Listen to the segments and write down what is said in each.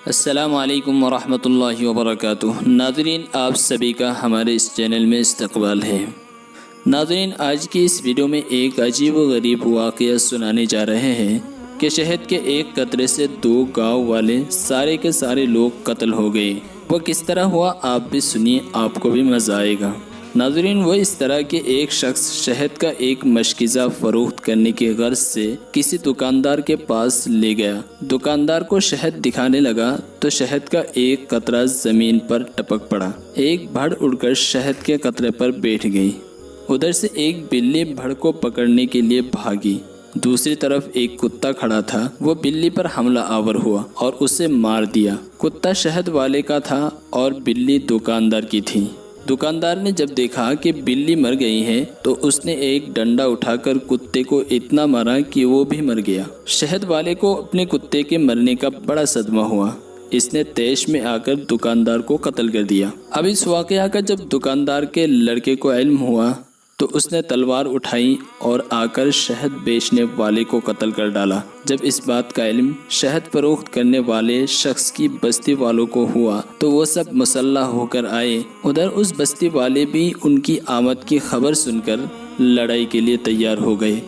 السلام علیکم ورحمۃ اللہ وبرکاتہ۔ ناظرین، آپ سبھی کا ہمارے اس چینل میں استقبال ہے۔ ناظرین، آج کی اس ویڈیو میں ایک عجیب و غریب واقعہ سنانے جا رہے ہیں کہ شہد کے ایک قطرے سے 2 گاؤں والے سارے کے سارے لوگ قتل ہو گئے۔ وہ کس طرح ہوا آپ بھی سنیے، آپ کو بھی مزہ آئے گا۔ ناظرین، وہ اس طرح کہ ایک شخص شہد کا ایک مشکیزہ فروخت کرنے کی غرض سے کسی دکاندار کے پاس لے گیا۔ دکاندار کو شہد دکھانے لگا تو شہد کا ایک قطرہ زمین پر ٹپک پڑا۔ ایک بھڑ اڑ کر شہد کے قطرے پر بیٹھ گئی۔ ادھر سے ایک بلی بھڑ کو پکڑنے کے لیے بھاگی۔ دوسری طرف ایک کتا کھڑا تھا، وہ بلی پر حملہ آور ہوا اور اسے مار دیا۔ کتا شہد والے کا تھا اور بلی دکاندار کی تھی۔ دکاندار نے جب دیکھا کہ بلی مر گئی ہے تو اس نے ایک ڈنڈا اٹھا کر کتے کو اتنا مارا کہ وہ بھی مر گیا۔ شہد والے کو اپنے کتے کے مرنے کا بڑا صدمہ ہوا۔ اس نے طیش میں آ کر دکاندار کو قتل کر دیا۔ اب اس واقعہ کا جب دکاندار کے لڑکے کو علم ہوا تو اس نے تلوار اٹھائی اور آ کر شہد بیچنے والے کو قتل کر ڈالا۔ جب اس بات کا علم شہد فروخت کرنے والے شخص کی بستی والوں کو ہوا تو وہ سب مسلح ہو کر آئے۔ ادھر اس بستی والے بھی ان کی آمد کی خبر سن کر لڑائی کے لیے تیار ہو گئے۔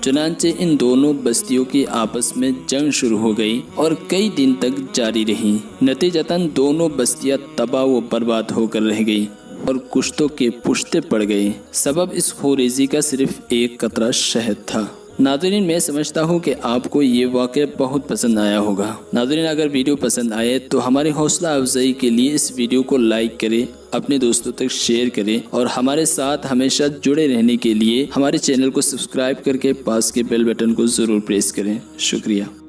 چنانچہ ان دونوں بستیوں کی آپس میں جنگ شروع ہو گئی اور کئی دن تک جاری رہی۔ نتیجتاً دونوں بستیاں تباہ و برباد ہو کر رہ گئی اور کشتوں کے پشتے پڑ گئے۔ سبب اس خوریزی کا صرف ایک قطرہ شہد تھا۔ ناظرین، میں سمجھتا ہوں کہ آپ کو یہ واقعہ بہت پسند آیا ہوگا۔ ناظرین، اگر ویڈیو پسند آئے تو ہماری حوصلہ افزائی کے لیے اس ویڈیو کو لائک کریں، اپنے دوستوں تک شیئر کریں اور ہمارے ساتھ ہمیشہ جڑے رہنے کے لیے ہمارے چینل کو سبسکرائب کر کے پاس کے بیل بٹن کو ضرور پریس کریں۔ شکریہ۔